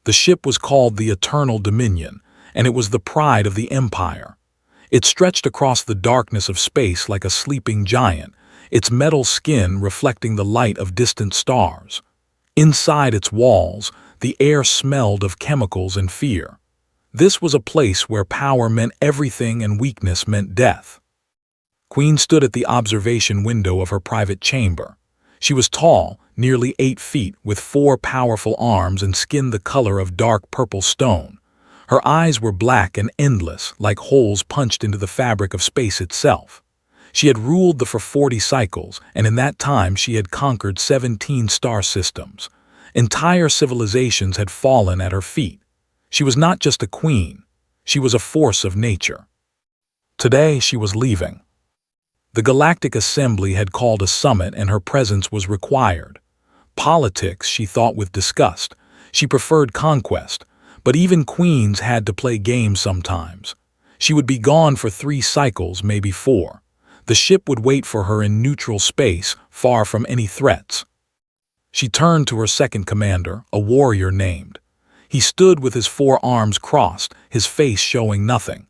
The ship was called the Eternal Dominion, and it was the pride of the Empire. It stretched across the darkness of space like a sleeping giant, its metal skin reflecting the light of distant stars. Inside its walls, the air smelled of chemicals and fear. This was a place where power meant everything and weakness meant death. Queen stood at the observation window of her private chamber. She was tall, nearly 8 feet, with 4 powerful arms and skin the color of dark purple stone. Her eyes were black and endless, like holes punched into the fabric of space itself. She had ruled for 40 cycles, and in that time she had conquered 17 star systems. Entire civilizations had fallen at her feet. She was not just a queen, she was a force of nature. Today she was leaving. The Galactic Assembly had called a summit and her presence was required. Politics, she thought with disgust. She preferred conquest, but even queens had to play games sometimes. She would be gone for 3 cycles, maybe 4. The ship would wait for her in neutral space, far from any threats. She turned to her second commander, a warrior named. He stood with his 4 arms crossed, his face showing nothing.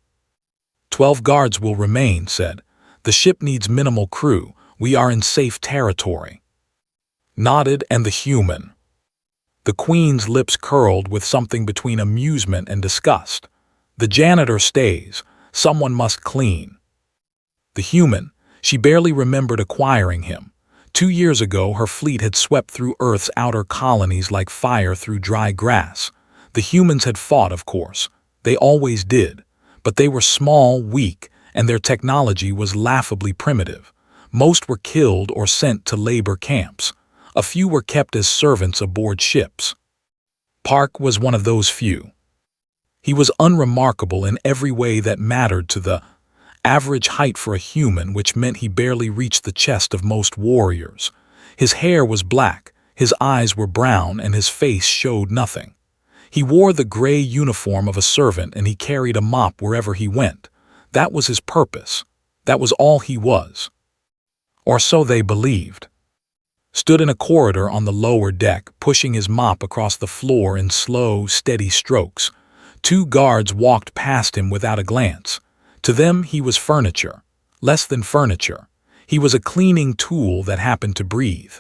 12 guards will remain, said. The ship needs minimal crew. We are in safe territory. Nodded and the human. The queen's lips curled with something between amusement and disgust. The janitor stays. Someone must clean. The human, she barely remembered acquiring him. 2 years ago, her fleet had swept through Earth's outer colonies like fire through dry grass. The humans had fought, of course. They always did. But they were small, weak, and their technology was laughably primitive. Most were killed or sent to labor camps. A few were kept as servants aboard ships. Park was one of those few. He was unremarkable in every way that mattered to the average height for a human, which meant he barely reached the chest of most warriors. His hair was black, his eyes were brown, and his face showed nothing. He wore the gray uniform of a servant and he carried a mop wherever he went. That was his purpose. That was all he was. Or so they believed. Stood in a corridor on the lower deck, pushing his mop across the floor in slow, steady strokes. 2 guards walked past him without a glance. To them, he was furniture. Less than furniture. He was a cleaning tool that happened to breathe.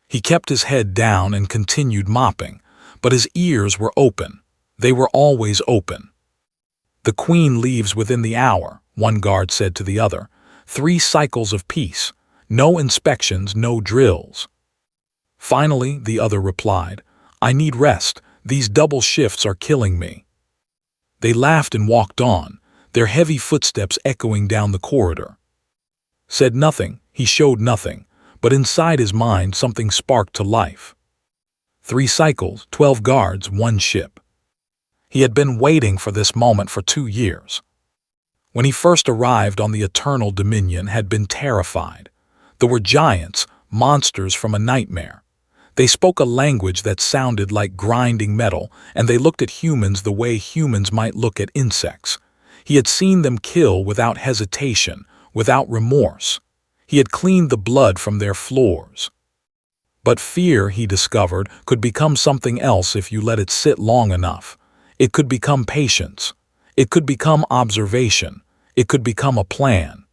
He kept his head down and continued mopping, but his ears were open. They were always open. The queen leaves within the hour, one guard said to the other. 3 cycles of peace. No inspections, no drills. Finally, the other replied, I need rest. These double shifts are killing me. They laughed and walked on, their heavy footsteps echoing down the corridor. Said nothing, he showed nothing, but inside his mind something sparked to life. 3 cycles, 12 guards, 1 ship. He had been waiting for this moment for 2 years. When he first arrived on the Eternal Dominion, had been terrified. There were giants, monsters from a nightmare. They spoke a language that sounded like grinding metal, and they looked at humans the way humans might look at insects. He had seen them kill without hesitation, without remorse. He had cleaned the blood from their floors. But fear, he discovered, could become something else if you let it sit long enough. It could become patience. It could become observation. It could become a plan.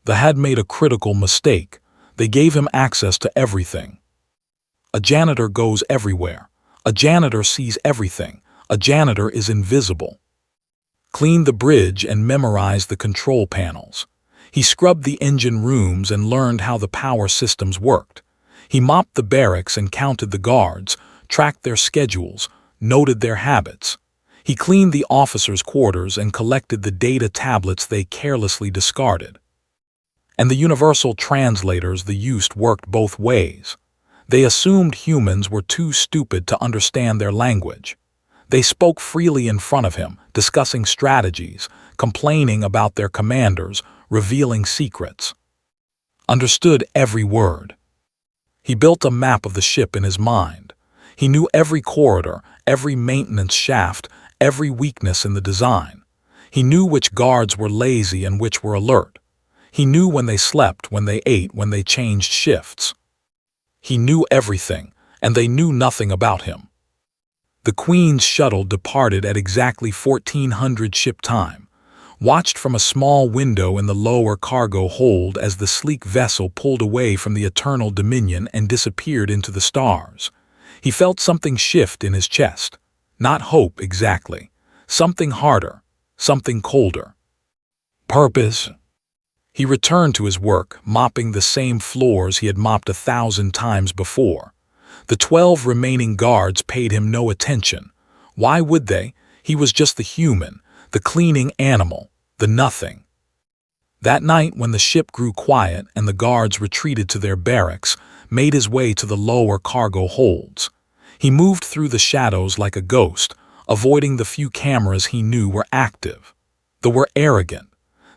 They had made a critical mistake. They gave him access to everything. A janitor goes everywhere. A janitor sees everything. A janitor is invisible. Cleaned the bridge and memorized the control panels. He scrubbed the engine rooms and learned how the power systems worked. He mopped the barracks and counted the guards, tracked their schedules, noted their habits. He cleaned the officers' quarters and collected the data tablets they carelessly discarded. And the universal translators they used worked both ways. They assumed humans were too stupid to understand their language. They spoke freely in front of him, discussing strategies, complaining about their commanders, revealing secrets. Understood every word. He built a map of the ship in his mind. He knew every corridor, every maintenance shaft, every weakness in the design. He knew which guards were lazy and which were alert. He knew when they slept, when they ate, when they changed shifts. He knew everything, and they knew nothing about him. The Queen's shuttle departed at exactly 1400 ship time, watched from a small window in the lower cargo hold as the sleek vessel pulled away from the Eternal Dominion and disappeared into the stars. He felt something shift in his chest. Not hope exactly. Something harder, something colder. Purpose. He returned to his work, mopping the same floors he had mopped 1,000 times before. The 12 remaining guards paid him no attention. Why would they? He was just the human, the cleaning animal, the nothing. That night, when the ship grew quiet and the guards retreated to their barracks, made his way to the lower cargo holds. He moved through the shadows like a ghost, avoiding the few cameras he knew were active. They were arrogant.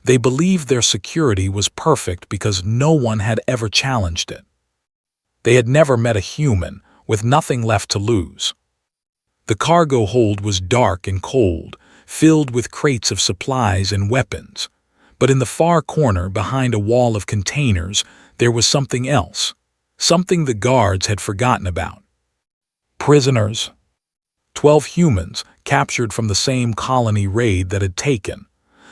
They believed their security was perfect because no one had ever challenged it. They had never met a human, with nothing left to lose. The cargo hold was dark and cold, filled with crates of supplies and weapons. But in the far corner, behind a wall of containers, there was something else. Something the guards had forgotten about. Prisoners. 12 humans, captured from the same colony raid that had taken.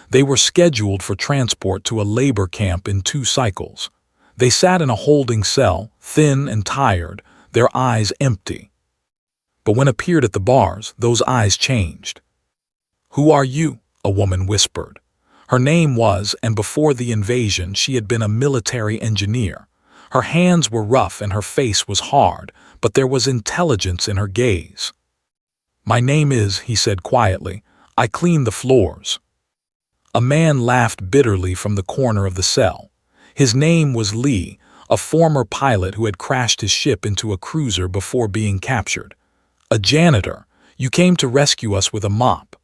They were scheduled for transport to a labor camp in 2 cycles. They sat in a holding cell, thin and tired, their eyes empty. But when appeared at the bars, those eyes changed. "Who are you?" a woman whispered. Her name was, and before the invasion she had been a military engineer. Her hands were rough and her face was hard, but there was intelligence in her gaze. "My name is," he said quietly, "I clean the floors." A man laughed bitterly from the corner of the cell. His name was Lee, a former pilot who had crashed his ship into a cruiser before being captured. "A janitor. You came to rescue us with a mop."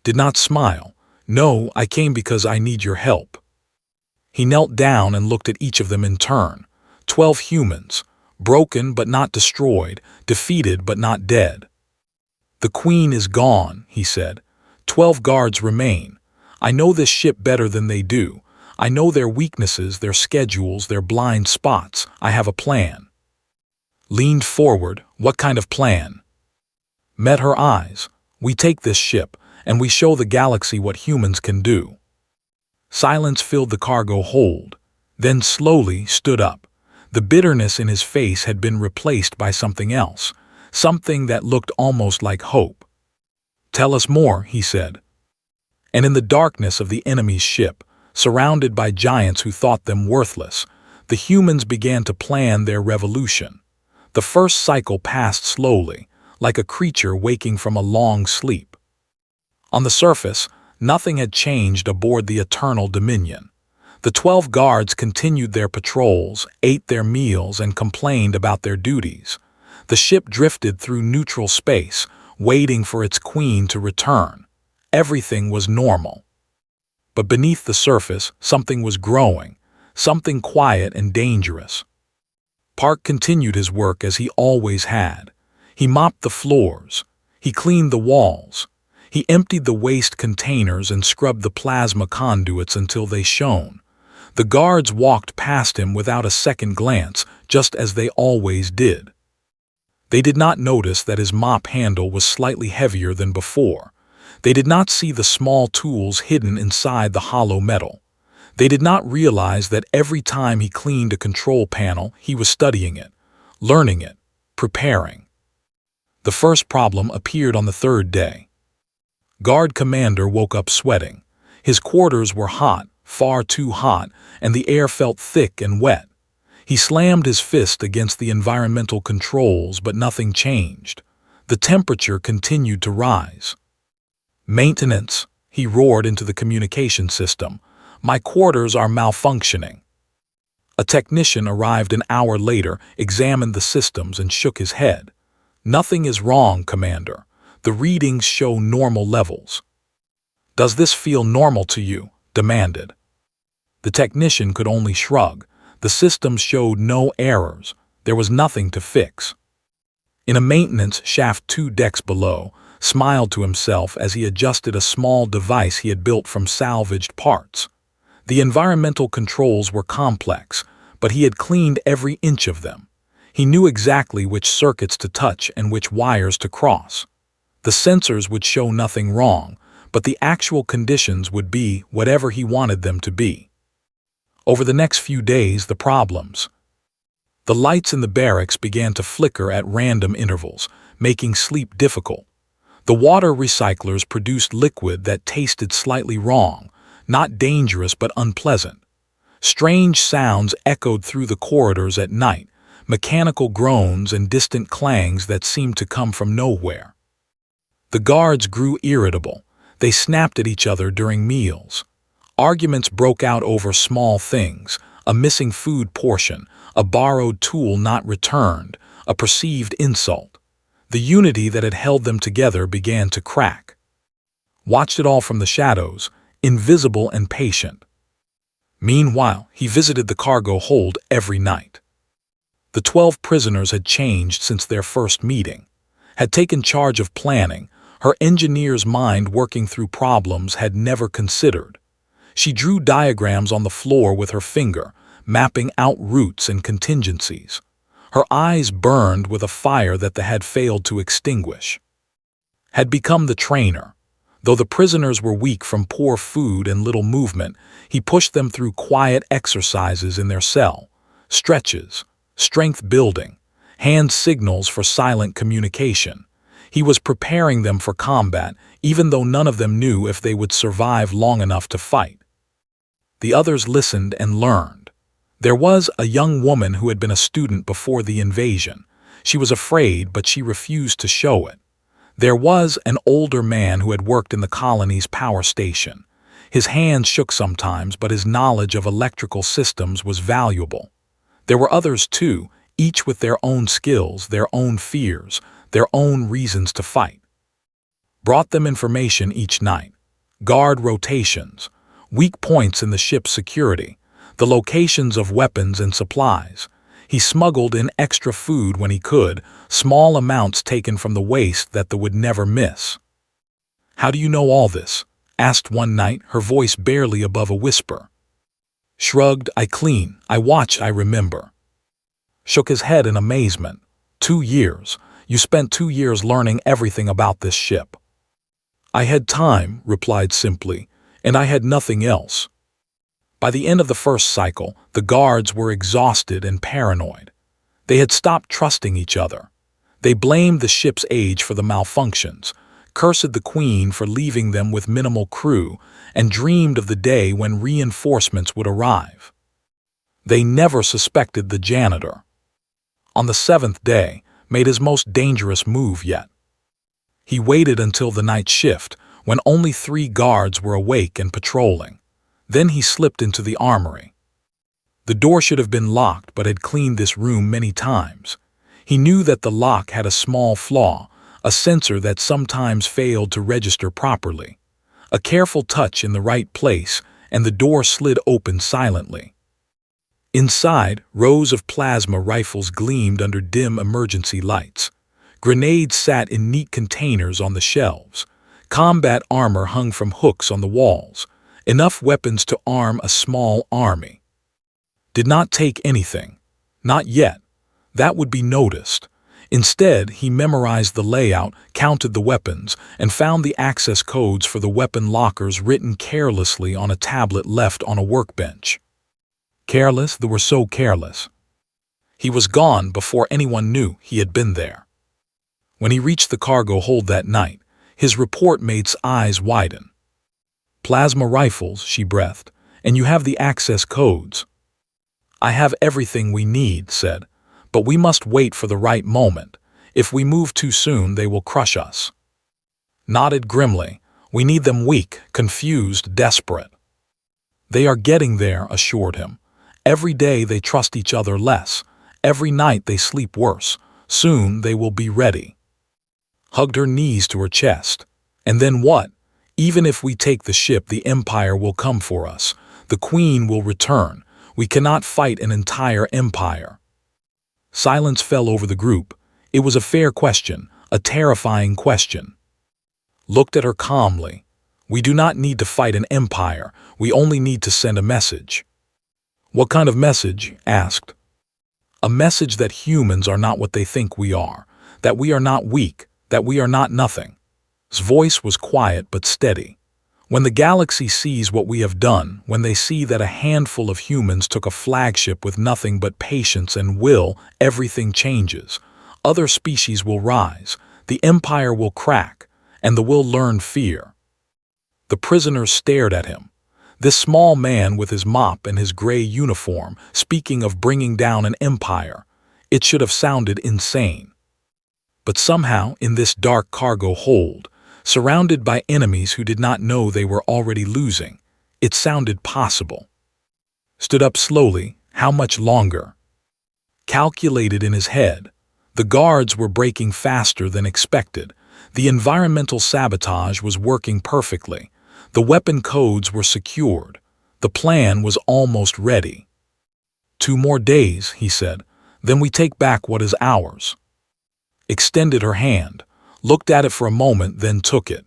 Did not smile. "No, I came because I need your help." He knelt down and looked at each of them in turn. 12 humans, broken but not destroyed, defeated but not dead. "The Queen is gone," he said. 12 guards remain. I know this ship better than they do. I know their weaknesses, their schedules, their blind spots. I have a plan." Leaned forward. "What kind of plan?" Met her eyes. "We take this ship, and we show the galaxy what humans can do." Silence filled the cargo hold, then slowly stood up. The bitterness in his face had been replaced by something else, something that looked almost like hope. "Tell us more," he said. And in the darkness of the enemy's ship, surrounded by giants who thought them worthless, the humans began to plan their revolution. The first cycle passed slowly, like a creature waking from a long sleep. On the surface, nothing had changed aboard the Eternal Dominion. The 12 guards continued their patrols, ate their meals, and complained about their duties. The ship drifted through neutral space, waiting for its queen to return. Everything was normal. But beneath the surface, something was growing, something quiet and dangerous. Park continued his work as he always had. He mopped the floors. He cleaned the walls. He emptied the waste containers and scrubbed the plasma conduits until they shone. The guards walked past him without a second glance, just as they always did. They did not notice that his mop handle was slightly heavier than before. They did not see the small tools hidden inside the hollow metal. They did not realize that every time he cleaned a control panel, he was studying it, learning it, preparing. The first problem appeared on the 3rd day. Guard Commander woke up sweating. His quarters were hot, far too hot, and the air felt thick and wet. He slammed his fist against the environmental controls, but nothing changed. The temperature continued to rise. "Maintenance," he roared into the communication system. "My quarters are malfunctioning." A technician arrived an hour later, examined the systems, and shook his head. "Nothing is wrong, Commander. The readings show normal levels." "Does this feel normal to you?" demanded. The technician could only shrug. The systems showed no errors. There was nothing to fix. In a maintenance shaft 2 decks below, smiled to himself as he adjusted a small device he had built from salvaged parts. The environmental controls were complex, but he had cleaned every inch of them. He knew exactly which circuits to touch and which wires to cross. The sensors would show nothing wrong, but the actual conditions would be whatever he wanted them to be. Over the next few days, the problems. The lights in the barracks began to flicker at random intervals, making sleep difficult. The water recyclers produced liquid that tasted slightly wrong, not dangerous but unpleasant. Strange sounds echoed through the corridors at night, mechanical groans and distant clangs that seemed to come from nowhere. The guards grew irritable. They snapped at each other during meals. Arguments broke out over small things, a missing food portion, a borrowed tool not returned, a perceived insult. The unity that had held them together began to crack. Watched it all from the shadows, invisible and patient. Meanwhile, he visited the cargo hold every night. The 12 prisoners had changed since their first meeting, had taken charge of planning, her engineer's mind working through problems had never considered. She drew diagrams on the floor with her finger, mapping out routes and contingencies. Her eyes burned with a fire that they had failed to extinguish. Had become the trainer. Though the prisoners were weak from poor food and little movement, he pushed them through quiet exercises in their cell, stretches, strength building, hand signals for silent communication. He was preparing them for combat, even though none of them knew if they would survive long enough to fight. The others listened and learned. There was a young woman who had been a student before the invasion. She was afraid, but she refused to show it. There was an older man who had worked in the colony's power station. His hands shook sometimes, but his knowledge of electrical systems was valuable. There were others too, each with their own skills, their own fears, their own reasons to fight. Brought them information each night. Guard rotations, weak points in the ship's security, the locations of weapons and supplies. He smuggled in extra food when he could, small amounts taken from the waste that they would never miss. "How do you know all this?" asked one night, her voice barely above a whisper. Shrugged, "I clean, I watch, I remember." Shook his head in amazement. 2 years. You spent 2 years learning everything about this ship." "I had time," replied simply, "and I had nothing else." By the end of the first cycle, the guards were exhausted and paranoid. They had stopped trusting each other. They blamed the ship's age for the malfunctions, cursed the Queen for leaving them with minimal crew, and dreamed of the day when reinforcements would arrive. They never suspected the Janitor. On the 7th day, made his most dangerous move yet. He waited until the night shift, when only 3 guards were awake and patrolling. Then he slipped into the armory. The door should have been locked, but had cleaned this room many times. He knew that the lock had a small flaw, a sensor that sometimes failed to register properly. A careful touch in the right place, and the door slid open silently. Inside, rows of plasma rifles gleamed under dim emergency lights. Grenades sat in neat containers on the shelves. Combat armor hung from hooks on the walls. Enough weapons to arm a small army. Did not take anything. Not yet. That would be noticed. Instead, he memorized the layout, counted the weapons, and found the access codes for the weapon lockers written carelessly on a tablet left on a workbench. Careless, they were so careless. He was gone before anyone knew he had been there. When he reached the cargo hold that night, his report mate's eyes widen. "Plasma rifles," she breathed, "and you have the access codes." "I have everything we need," said, "but we must wait for the right moment. If we move too soon, they will crush us." Nodded grimly. "We need them weak, confused, desperate." "They are getting there," assured him. "Every day they trust each other less. Every night they sleep worse. Soon they will be ready." Hugged her knees to her chest. "And then what? Even if we take the ship, the Empire will come for us. The Queen will return. We cannot fight an entire empire." Silence fell over the group. It was a fair question, a terrifying question. Looked at her calmly. "We do not need to fight an empire. We only need to send a message." "What kind of message?" asked. A message that humans are not what they think we are, that we are not weak, that we are not nothing. His voice was quiet but steady. When the galaxy sees what we have done, when they see that a handful of humans took a flagship with nothing but patience and will, everything changes. Other species will rise, the empire will crack, and the will learn fear. The prisoners stared at him. This small man with his mop and his gray uniform, speaking of bringing down an empire. It should have sounded insane. But somehow, in this dark cargo hold, surrounded by enemies who did not know they were already losing, it sounded possible. Stood up slowly, how much longer? Calculated in his head. The guards were breaking faster than expected. The environmental sabotage was working perfectly. The weapon codes were secured. The plan was almost ready. 2 more days, he said, then we take back what is ours. Extended her hand, looked at it for a moment, then took it.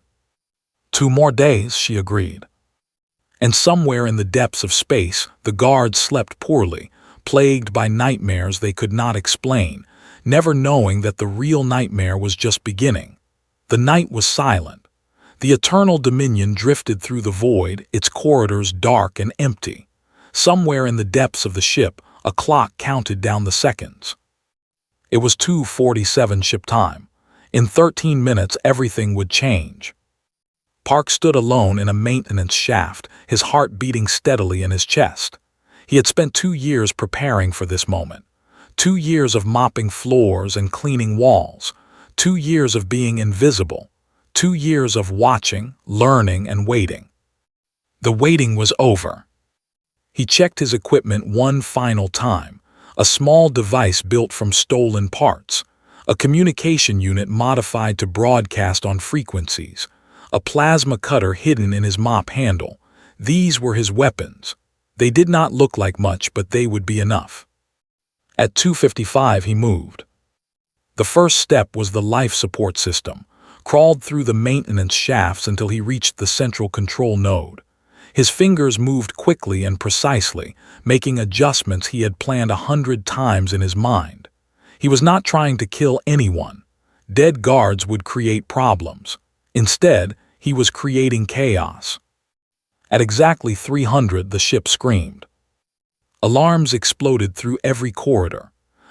2 more days, she agreed. And somewhere in the depths of space, the guards slept poorly, plagued by nightmares they could not explain, never knowing that the real nightmare was just beginning. The night was silent. The eternal dominion drifted through the void, its corridors dark and empty. Somewhere in the depths of the ship, a clock counted down the seconds. It was 2:47 ship time. In 13 minutes, everything would change. Park stood alone in a maintenance shaft, his heart beating steadily in his chest. He had spent 2 years preparing for this moment. 2 years of mopping floors and cleaning walls. 2 years of being invisible. 2 years of watching, learning, and waiting. The waiting was over. He checked his equipment one final time. A small device built from stolen parts. A communication unit modified to broadcast on frequencies. A plasma cutter hidden in his mop handle. These were his weapons. They did not look like much, but they would be enough. At 2:55 he moved. The first step was the life support system, crawled through the maintenance shafts until he reached the central control node. His fingers moved quickly and precisely, making adjustments he had planned 100 times in his mind. He was not trying to kill anyone. Dead guards would create problems. Instead, he was creating chaos. At exactly 300, the ship screamed. Alarms exploded through every corridor.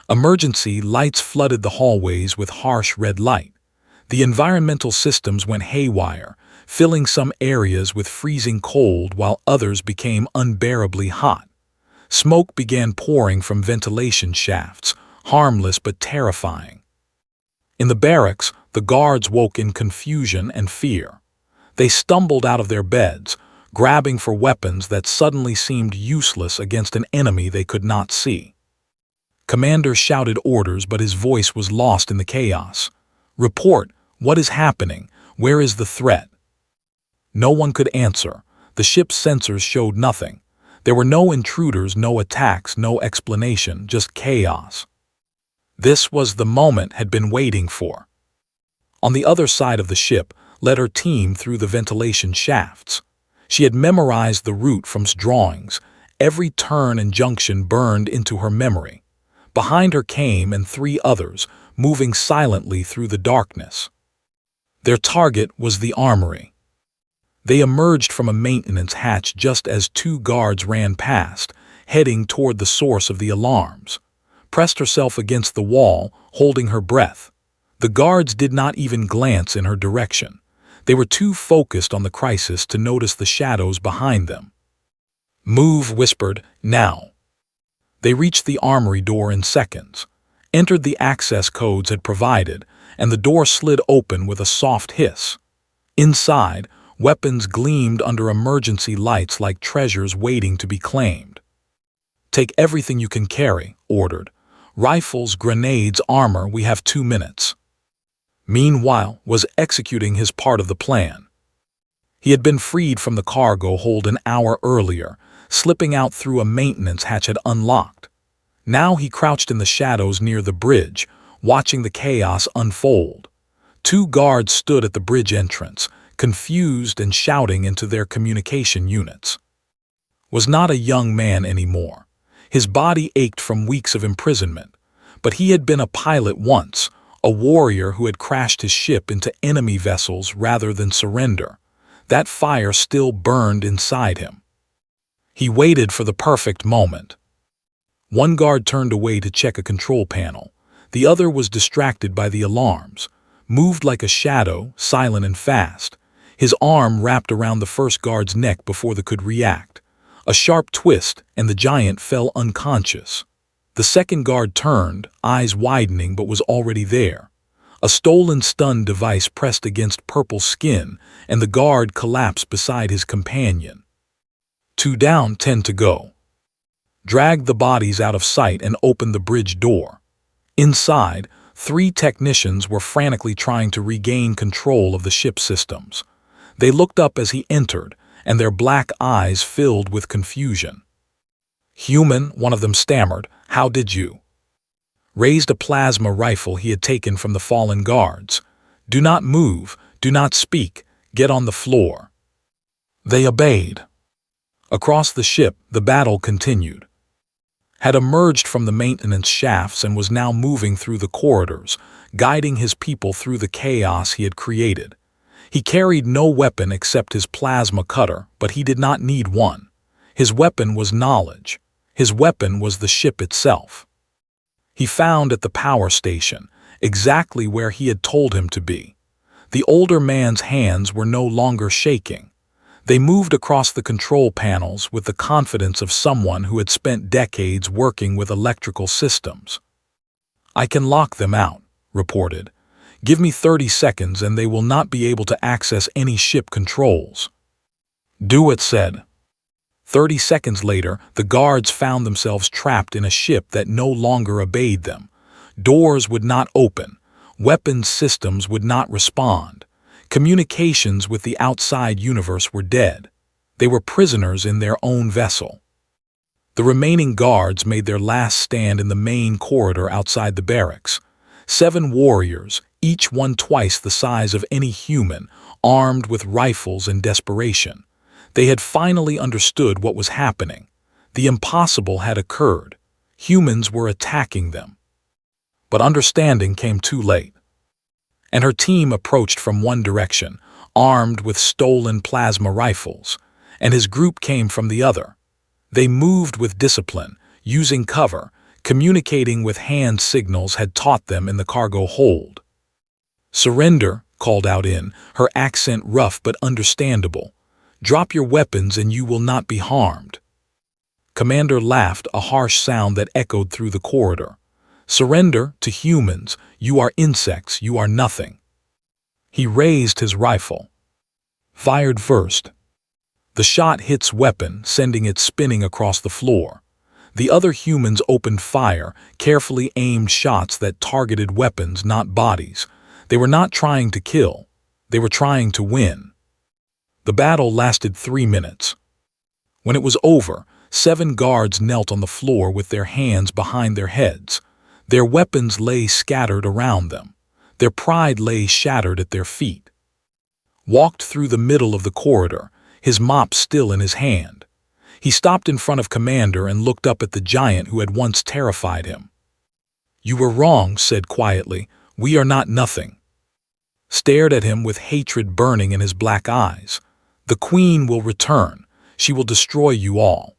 Emergency lights flooded the hallways with harsh red light. The environmental systems went haywire, filling some areas with freezing cold while others became unbearably hot. Smoke began pouring from ventilation shafts, harmless but terrifying. In the barracks, the guards woke in confusion and fear. They stumbled out of their beds, grabbing for weapons that suddenly seemed useless against an enemy they could not see. Commander shouted orders, but his voice was lost in the chaos. "Report, what is happening? Where is the threat?" No one could answer. The ship's sensors showed nothing. There were no intruders, no attacks, no explanation, just chaos. This was the moment had been waiting for. On the other side of the ship led her team through the ventilation shafts. She had memorized the route from drawings. Every turn and junction burned into her memory. Behind her came and 3 others, moving silently through the darkness. Their target was the armory. They emerged from a maintenance hatch just as 2 guards ran past, heading toward the source of the alarms. Pressed herself against the wall, holding her breath. The guards did not even glance in her direction. They were too focused on the crisis to notice the shadows behind them. "Move," whispered, "now." They reached the armory door in seconds, entered the access codes had provided, and the door slid open with a soft hiss. Inside, weapons gleamed under emergency lights like treasures waiting to be claimed. "Take everything you can carry," ordered. "Rifles, grenades, armor, we have 2 minutes." Meanwhile, was executing his part of the plan. He had been freed from the cargo hold an hour earlier, slipping out through a maintenance hatch had unlocked. Now he crouched in the shadows near the bridge, watching the chaos unfold. 2 guards stood at the bridge entrance, confused and shouting into their communication units. Was not a young man anymore. His body ached from weeks of imprisonment, but he had been a pilot once, a warrior who had crashed his ship into enemy vessels rather than surrender. That fire still burned inside him. He waited for the perfect moment. One guard turned away to check a control panel. The other was distracted by the alarms, moved like a shadow, silent and fast. His arm wrapped around the first guard's neck before they could react. A sharp twist, and the giant fell unconscious. The second guard turned, eyes widening, but was already there. A stolen stun device pressed against purple skin, and the guard collapsed beside his companion. 2 down, 10 to go. Dragged the bodies out of sight and opened the bridge door. Inside, 3 technicians were frantically trying to regain control of the ship's systems. They looked up as he entered, and their black eyes filled with confusion. "Human," one of them stammered, "how did you?" Raised a plasma rifle he had taken from the fallen guards. "Do not move, do not speak, get on the floor." They obeyed. Across the ship, the battle continued. Had emerged from the maintenance shafts and was now moving through the corridors, guiding his people through the chaos he had created. He carried no weapon except his plasma cutter, but he did not need one. His weapon was knowledge. His weapon was the ship itself. He found at the power station, exactly where he had told him to be. The older man's hands were no longer shaking. They moved across the control panels with the confidence of someone who had spent decades working with electrical systems. "I can lock them out," reported. "Give me 30 seconds and they will not be able to access any ship controls." "Do it," said. 30 seconds later, the guards found themselves trapped in a ship that no longer obeyed them. Doors would not open. Weapons systems would not respond. Communications with the outside universe were dead. They were prisoners in their own vessel. The remaining guards made their last stand in the main corridor outside the barracks. 7 warriors, each one twice the size of any human, armed with rifles in desperation. They had finally understood what was happening. The impossible had occurred. Humans were attacking them. But understanding came too late. And her team approached from one direction, armed with stolen plasma rifles, and his group came from the other. They moved with discipline, using cover, communicating with hand signals had taught them in the cargo hold. "Surrender," called out In, her accent rough but understandable. "Drop your weapons and you will not be harmed." Commander laughed, a harsh sound that echoed through the corridor. "Surrender to humans. You are insects, you are nothing." He raised his rifle. Fired first. The shot hits weapon, sending it spinning across the floor. The other humans opened fire, carefully aimed shots that targeted weapons, not bodies. They were not trying to kill. They were trying to win. The battle lasted 3 minutes. When it was over, 7 guards knelt on the floor with their hands behind their heads. Their weapons lay scattered around them. Their pride lay shattered at their feet. Walked through the middle of the corridor, his mop still in his hand. He stopped in front of Commander and looked up at the giant who had once terrified him. "You were wrong," said quietly. "We are not nothing." Stared at him with hatred burning in his black eyes. "The Queen will return. She will destroy you all."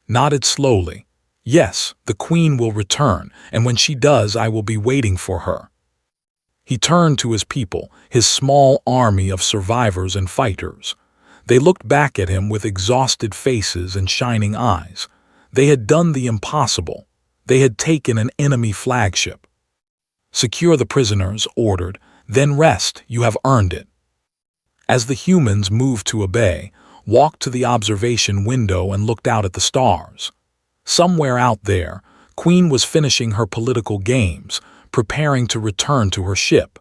Nodded slowly. "Yes, the Queen will return, and when she does, I will be waiting for her." He turned to his people, his small army of survivors and fighters. They looked back at him with exhausted faces and shining eyes. They had done the impossible. They had taken an enemy flagship. "Secure the prisoners," ordered, "then rest, you have earned it." As the humans moved to obey, walked to the observation window and looked out at the stars. Somewhere out there, Queen was finishing her political games, preparing to return to her ship.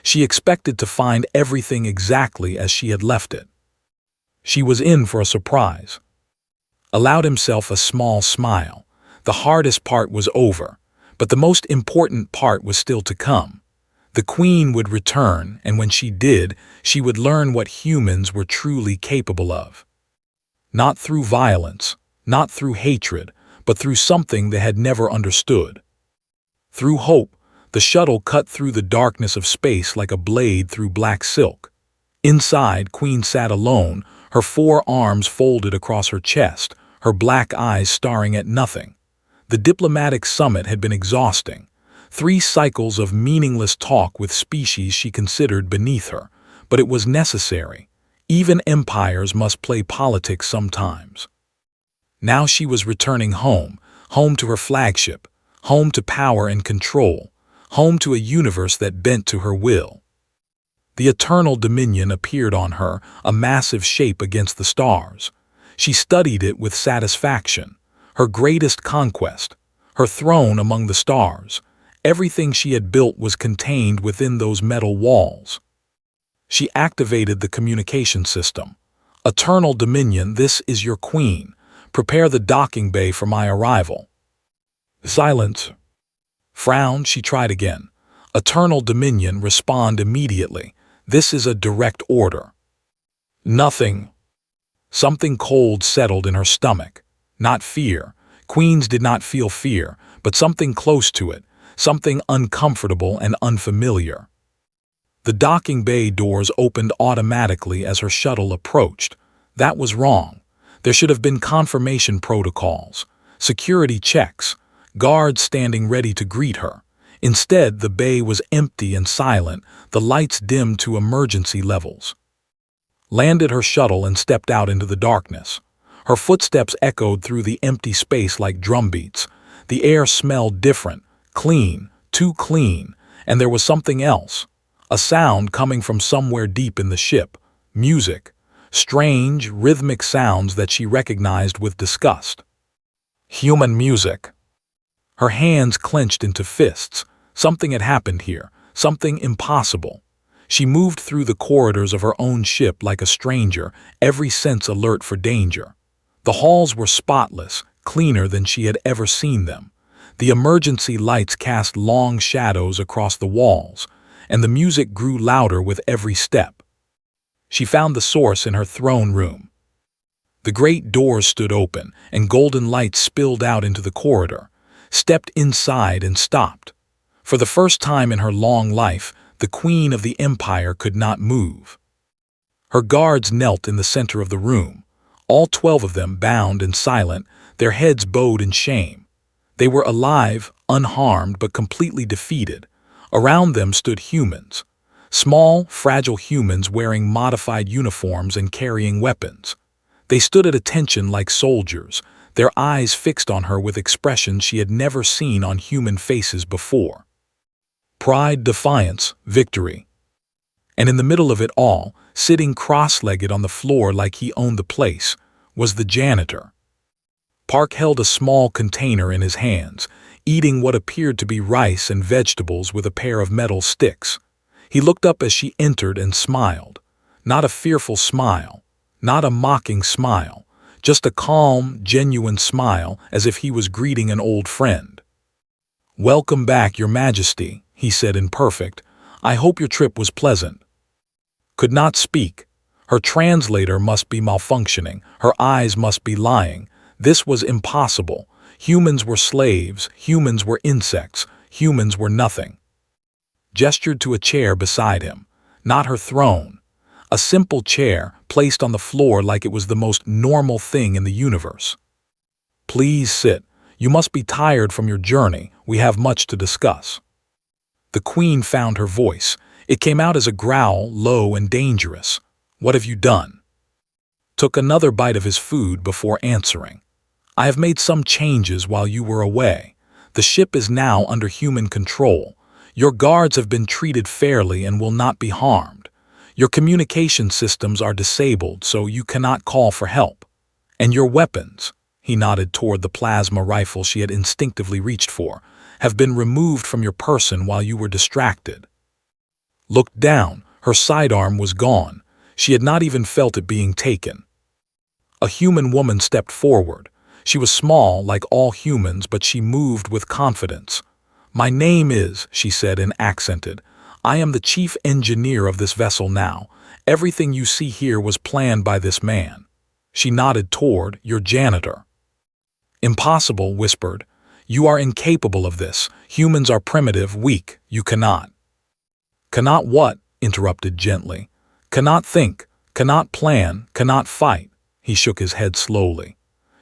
She expected to find everything exactly as she had left it. She was in for a surprise. Allowed himself a small smile. The hardest part was over, but the most important part was still to come. The Queen would return, and when she did, she would learn what humans were truly capable of. Not through violence, not through hatred, but through something they had never understood. Through hope, the shuttle cut through the darkness of space like a blade through black silk. Inside, Queen sat alone, her 4 arms folded across her chest, her black eyes staring at nothing. The diplomatic summit had been exhausting. 3 cycles of meaningless talk with species she considered beneath her, but it was necessary. Even empires must play politics sometimes. Now she was returning home, home to her flagship, home to power and control, home to a universe that bent to her will. The eternal dominion appeared on her, a massive shape against the stars. She studied it with satisfaction. Her greatest conquest, her throne among the stars. Everything she had built was contained within those metal walls. She activated the communication system. Eternal Dominion, this is your queen. Prepare the docking bay for my arrival. Silence. Frowned, she tried again. Eternal Dominion, respond immediately. This is a direct order. Nothing. Something cold settled in her stomach. Not fear. Queens did not feel fear, but something close to it, something uncomfortable and unfamiliar. The docking bay doors opened automatically as her shuttle approached. That was wrong. There should have been confirmation protocols, security checks, guards standing ready to greet her. Instead, the bay was empty and silent, the lights dimmed to emergency levels. Landed her shuttle and stepped out into the darkness. Her footsteps echoed through the empty space like drumbeats. The air smelled different, clean, too clean, and there was something else. A sound coming from somewhere deep in the ship. Music. Strange, rhythmic sounds that she recognized with disgust. Human music. Her hands clenched into fists. Something had happened here, something impossible. She moved through the corridors of her own ship like a stranger, every sense alert for danger. The halls were spotless, cleaner than she had ever seen them. The emergency lights cast long shadows across the walls, and the music grew louder with every step. She found the source in her throne room. The great doors stood open, and golden lights spilled out into the corridor. Stepped inside and stopped. For the first time in her long life, the queen of the empire could not move. Her guards knelt in the center of the room, all 12 of them bound and silent, their heads bowed in shame. They were alive, unharmed, but completely defeated. Around them stood humans. Small, fragile humans wearing modified uniforms and carrying weapons. They stood at attention like soldiers, their eyes fixed on her with expressions she had never seen on human faces before. Pride, defiance, victory. And in the middle of it all, sitting cross-legged on the floor like he owned the place, was the janitor. Park held a small container in his hands, eating what appeared to be rice and vegetables with a pair of metal sticks. He looked up as she entered and smiled. Not a fearful smile, not a mocking smile, just a calm, genuine smile as if he was greeting an old friend. "Welcome back, Your Majesty," he said in perfect. "I hope your trip was pleasant." Could not speak. Her translator must be malfunctioning, her eyes must be lying. This was impossible. Humans were slaves, humans were insects, humans were nothing. Gestured to a chair beside him. Not her throne. A simple chair, placed on the floor like it was the most normal thing in the universe. "Please sit. You must be tired from your journey. We have much to discuss." The queen found her voice. It came out as a growl, low and dangerous. "What have you done?" Took another bite of his food before answering. "I have made some changes while you were away. The ship is now under human control. Your guards have been treated fairly and will not be harmed. Your communication systems are disabled, so you cannot call for help. And your weapons," he nodded toward the plasma rifle she had instinctively reached for, "have been removed from your person while you were distracted." Looked down, her sidearm was gone. She had not even felt it being taken. A human woman stepped forward. She was small, like all humans, but she moved with confidence. "My name is," she said and accented, "I am the chief engineer of this vessel now. Everything you see here was planned by this man." She nodded toward your janitor. Impossible, whispered. You are incapable of this. Humans are primitive, weak. You cannot. Cannot what? Interrupted gently. Cannot think, cannot plan, cannot fight. He shook his head slowly.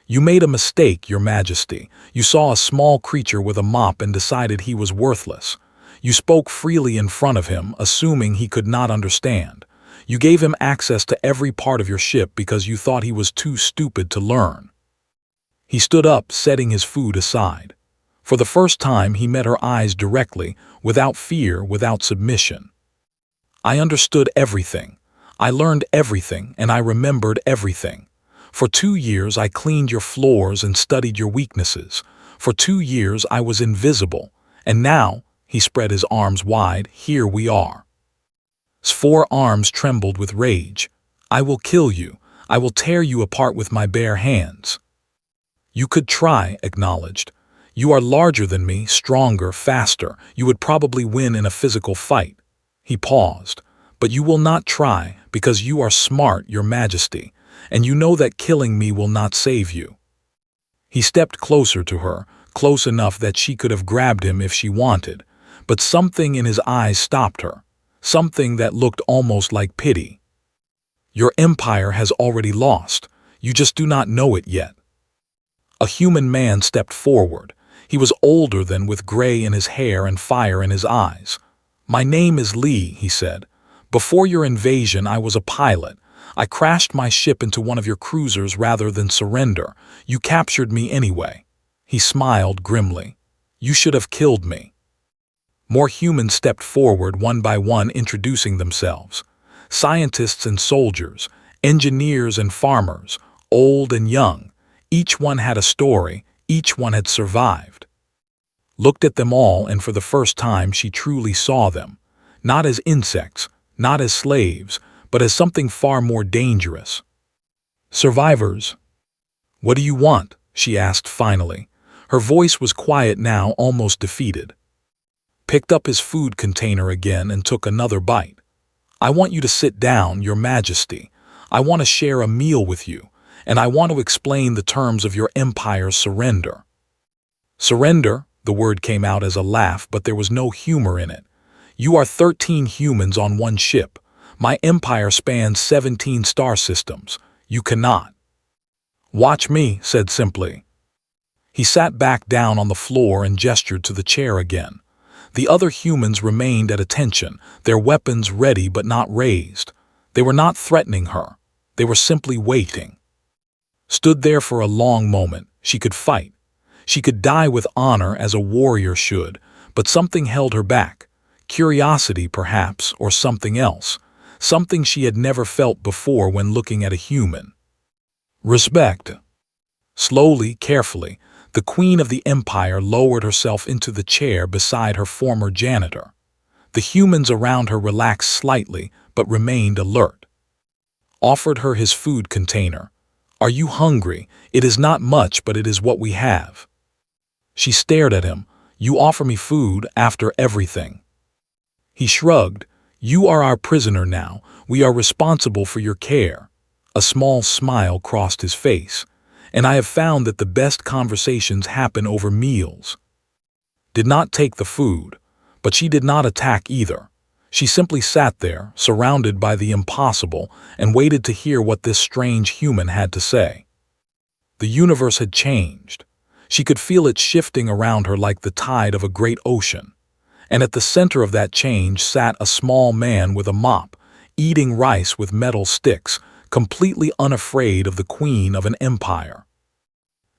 You made a mistake, Your Majesty. You saw a small creature with a mop and decided he was worthless. You spoke freely in front of him, assuming he could not understand. You gave him access to every part of your ship because you thought he was too stupid to learn. He stood up, setting his food aside. For the first time, he met her eyes directly, without fear, without submission. I understood everything. I learned everything, and I remembered everything. For 2 years, I cleaned your floors and studied your weaknesses. For 2 years, I was invisible. And now, he spread his arms wide, here we are. His 4 arms trembled with rage. I will kill you. I will tear you apart with my bare hands. You could try, acknowledged. You are larger than me, stronger, faster. You would probably win in a physical fight. He paused. But you will not try, because you are smart, Your Majesty, and you know that killing me will not save you. He stepped closer to her, close enough that she could have grabbed him if she wanted, but something in his eyes stopped her, something that looked almost like pity. Your empire has already lost. You just do not know it yet. A human man stepped forward. He was older than, with gray in his hair and fire in his eyes. My name is Lee, he said. Before your invasion, I was a pilot. I crashed my ship into one of your cruisers rather than surrender. You captured me anyway. He smiled grimly. You should have killed me. More humans stepped forward, one by one, introducing themselves. Scientists and soldiers, engineers and farmers, old and young. Each one had a story, each one had survived. Looked at them all, and for the first time she truly saw them, not as insects, not as slaves, but as something far more dangerous. Survivors. What do you want? She asked finally. Her voice was quiet now, almost defeated. Picked up his food container again and took another bite. I want you to sit down, Your Majesty. I want to share a meal with you, and I want to explain the terms of your empire's surrender. Surrender? The word came out as a laugh, but there was no humor in it. You are 13 humans on one ship. My empire spans 17 star systems. You cannot. Watch me, said simply. He sat back down on the floor and gestured to the chair again. The other humans remained at attention, their weapons ready but not raised. They were not threatening her. They were simply waiting. Stood there for a long moment. She could fight. She could die with honor as a warrior should, but something held her back. Curiosity, perhaps, or something else. Something she had never felt before when looking at a human. Respect. Slowly, carefully, the queen of the empire lowered herself into the chair beside her former janitor. The humans around her relaxed slightly, but remained alert. Offered her his food container. Are you hungry? It is not much, but it is what we have. She stared at him. You offer me food after everything. He shrugged. You are our prisoner now. We are responsible for your care. A small smile crossed his face. And I have found that the best conversations happen over meals. Did not take the food, but she did not attack either. She simply sat there, surrounded by the impossible, and waited to hear what this strange human had to say. The universe had changed. She could feel it shifting around her like the tide of a great ocean. And at the center of that change sat a small man with a mop, eating rice with metal sticks, completely unafraid of the queen of an empire.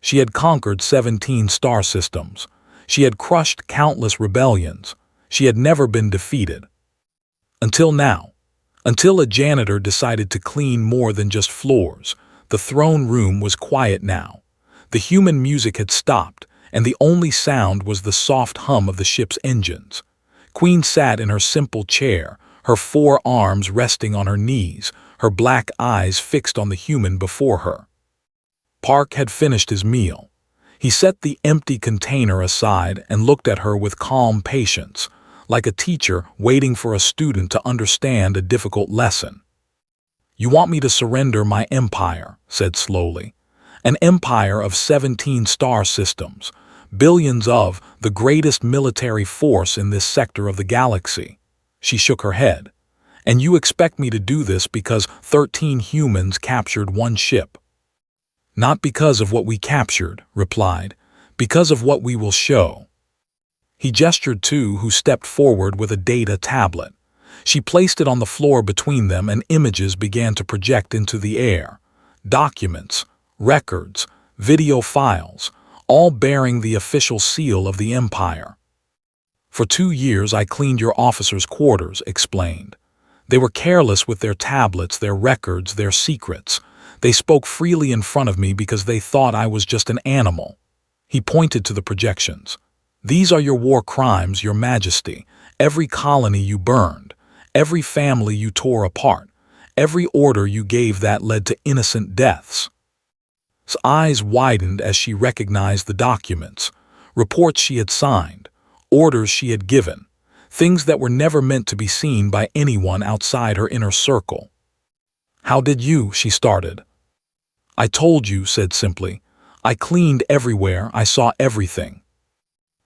She had conquered 17 star systems. She had crushed countless rebellions. She had never been defeated. Until now. Until a janitor decided to clean more than just floors. The throne room was quiet now. The human music had stopped, and the only sound was the soft hum of the ship's engines. Queen sat in her simple chair, her 4 arms resting on her knees, her black eyes fixed on the human before her. Park had finished his meal. He set the empty container aside and looked at her with calm patience, like a teacher waiting for a student to understand a difficult lesson. You want me to surrender my empire, said slowly. An empire of 17 star systems, billions of the greatest military force in this sector of the galaxy. She shook her head. And you expect me to do this because 13 humans captured one ship? Not because of what we captured, replied, because of what we will show. He gestured to who stepped forward with a data tablet. She placed it on the floor between them and images began to project into the air. Documents, records, video files, all bearing the official seal of the Empire. For 2 years I cleaned your officers' quarters, explained. They were careless with their tablets, their records, their secrets. They spoke freely in front of me because they thought I was just an animal. He pointed to the projections. These are your war crimes, your majesty. Every colony you burned, every family you tore apart, every order you gave that led to innocent deaths. His eyes widened as she recognized the documents, reports she had signed, orders she had given, things that were never meant to be seen by anyone outside her inner circle. How did you? She started. I told you, said simply. I cleaned everywhere, I saw everything.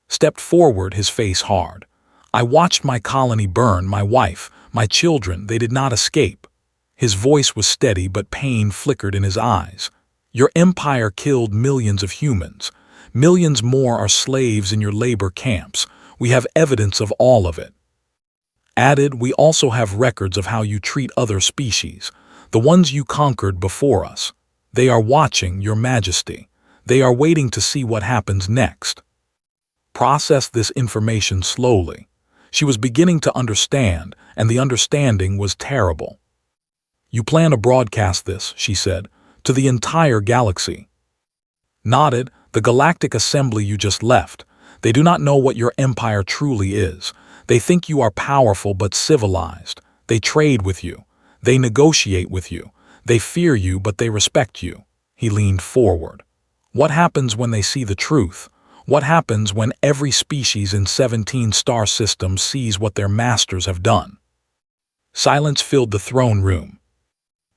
Stepped forward, his face hard. I watched my colony burn, my wife, my children, they did not escape. His voice was steady, but pain flickered in his eyes. Your empire killed millions of humans. Millions more are slaves in your labor camps. We have evidence of all of it. Added, we also have records of how you treat other species, the ones you conquered before us. They are watching, your majesty. They are waiting to see what happens next. Process this information slowly. She was beginning to understand, and the understanding was terrible. You plan to broadcast this, she said, to the entire galaxy. Nodded, the Galactic Assembly you just left. They do not know what your empire truly is. They think you are powerful but civilized. They trade with you. They negotiate with you. They fear you but they respect you. He leaned forward. What happens when they see the truth? What happens when every species in 17 star systems sees what their masters have done? Silence filled the throne room.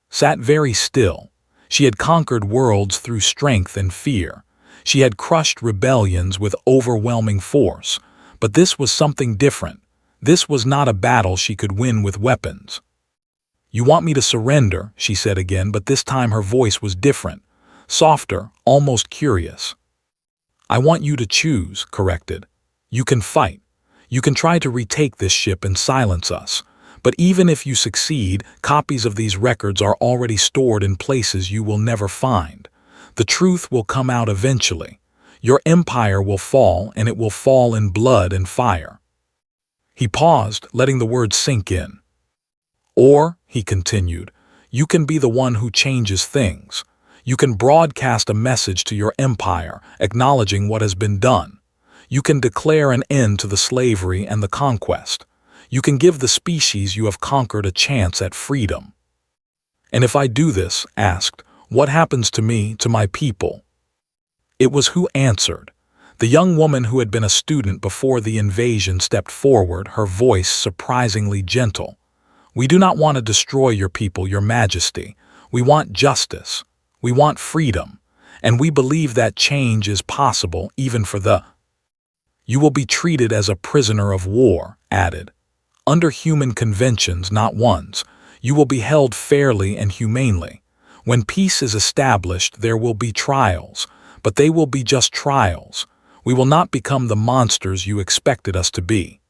Sat very still. She had conquered worlds through strength and fear. She had crushed rebellions with overwhelming force. But this was something different. This was not a battle she could win with weapons. You want me to surrender, she said again, but this time her voice was different. Softer, almost curious. I want you to choose, corrected. You can fight. You can try to retake this ship and silence us. But even if you succeed, copies of these records are already stored in places you will never find. The truth will come out eventually. Your empire will fall, and it will fall in blood and fire. He paused, letting the words sink in. Or, he continued, you can be the one who changes things. You can broadcast a message to your empire, acknowledging what has been done. You can declare an end to the slavery and the conquest. You can give the species you have conquered a chance at freedom. And if I do this, asked, what happens to me, to my people? It was who answered. The young woman who had been a student before the invasion stepped forward, her voice surprisingly gentle. We do not want to destroy your people, your majesty. We want justice. We want freedom. And we believe that change is possible even for the... You will be treated as a prisoner of war, added. Under human conventions, not ones. You will be held fairly and humanely. When peace is established, there will be trials, but they will be just trials. We will not become the monsters you expected us to be.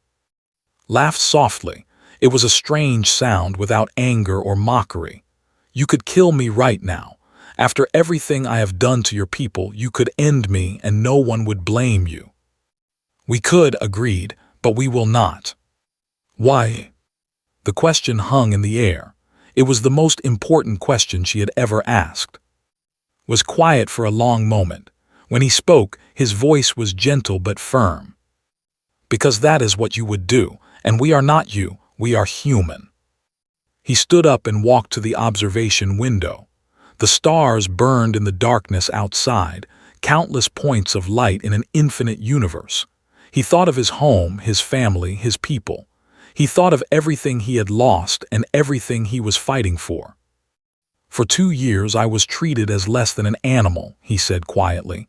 Laughed softly. It was a strange sound without anger or mockery. You could kill me right now. After everything I have done to your people, you could end me and no one would blame you. We could, agreed, but we will not. Why? The question hung in the air. It was the most important question she had ever asked. Was quiet for a long moment. When he spoke, his voice was gentle but firm. Because that is what you would do, and we are not you, we are human. He stood up and walked to the observation window. The stars burned in the darkness outside, countless points of light in an infinite universe. He thought of his home, his family, his people. He thought of everything he had lost and everything he was fighting for. For 2 years I was treated as less than an animal, he said quietly.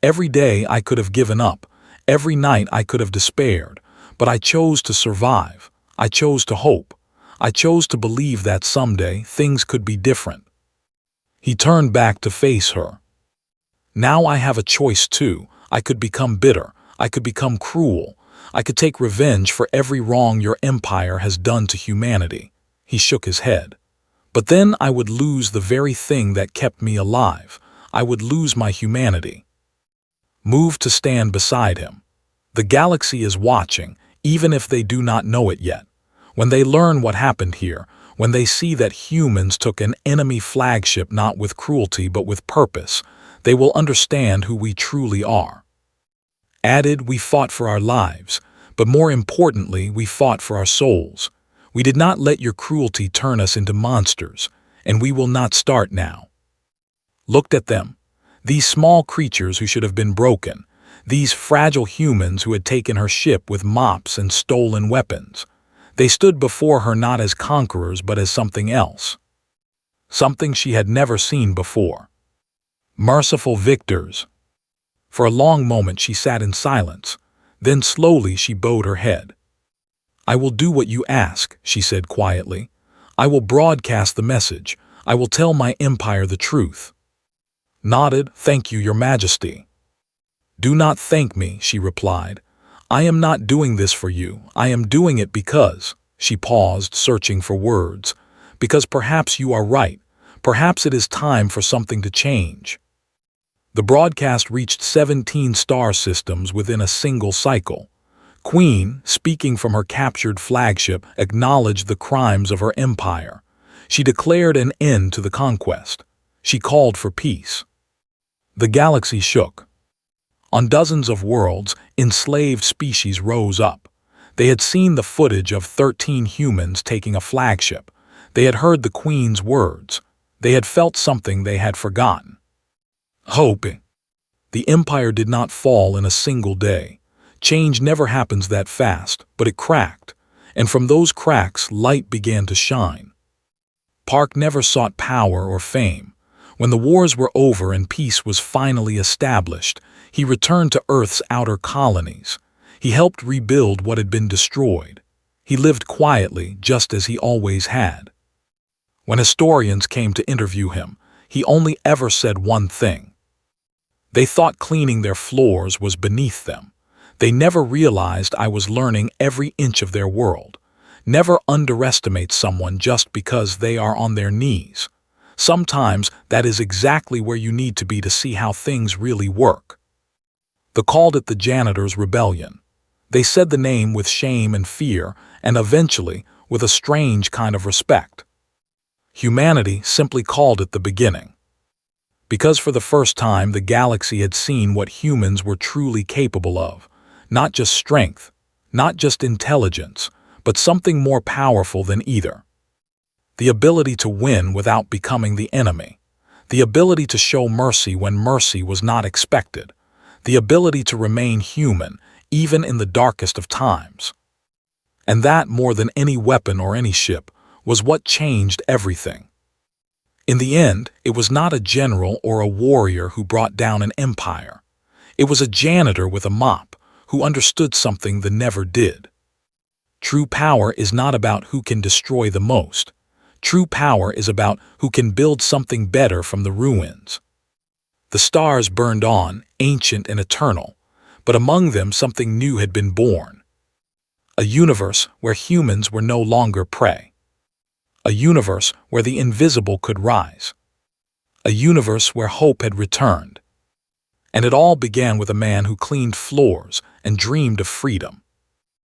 Every day I could have given up. Every night I could have despaired. But I chose to survive. I chose to hope. I chose to believe that someday things could be different. He turned back to face her. Now I have a choice too. I could become bitter. I could become cruel. I could take revenge for every wrong your empire has done to humanity. He shook his head. But then I would lose the very thing that kept me alive. I would lose my humanity. Moved to stand beside him. The galaxy is watching, even if they do not know it yet. When they learn what happened here, when they see that humans took an enemy flagship not with cruelty but with purpose, they will understand who we truly are. Added, we fought for our lives, but more importantly, we fought for our souls. We did not let your cruelty turn us into monsters, and we will not start now. Looked at them. These small creatures who should have been broken, these fragile humans who had taken her ship with mops and stolen weapons. They stood before her not as conquerors but as something else. Something she had never seen before. Merciful victors. For a long moment she sat in silence. Then slowly she bowed her head. I will do what you ask, she said quietly. I will broadcast the message. I will tell my empire the truth. Nodded, thank you, your majesty. Do not thank me, she replied. I am not doing this for you. I am doing it because, she paused, searching for words, because perhaps you are right. Perhaps it is time for something to change. The broadcast reached 17 star systems within a single cycle. Queen, speaking from her captured flagship, acknowledged the crimes of her empire. She declared an end to the conquest. She called for peace. The galaxy shook. On dozens of worlds, enslaved species rose up. They had seen the footage of 13 humans taking a flagship. They had heard the Queen's words. They had felt something they had forgotten. Hope. The empire did not fall in a single day. Change never happens that fast, but it cracked. And from those cracks, light began to shine. Park never sought power or fame. When the wars were over and peace was finally established, he returned to Earth's outer colonies. He helped rebuild what had been destroyed. He lived quietly, just as he always had. When historians came to interview him, he only ever said one thing. They thought cleaning their floors was beneath them. They never realized I was learning every inch of their world. Never underestimate someone just because they are on their knees. Sometimes that is exactly where you need to be to see how things really work. They called it the Janitor's Rebellion. They said the name with shame and fear, and eventually with a strange kind of respect. Humanity simply called it the beginning. Because for the first time the galaxy had seen what humans were truly capable of. Not just strength, not just intelligence, but something more powerful than either. The ability to win without becoming the enemy. The ability to show mercy when mercy was not expected. The ability to remain human, even in the darkest of times. And that, more than any weapon or any ship, was what changed everything. In the end, it was not a general or a warrior who brought down an empire. It was a janitor with a mop who understood something the never did. True power is not about who can destroy the most. True power is about who can build something better from the ruins. The stars burned on, ancient and eternal, but among them something new had been born. A universe where humans were no longer prey. A universe where the invisible could rise. A universe where hope had returned. And it all began with a man who cleaned floors and dreamed of freedom.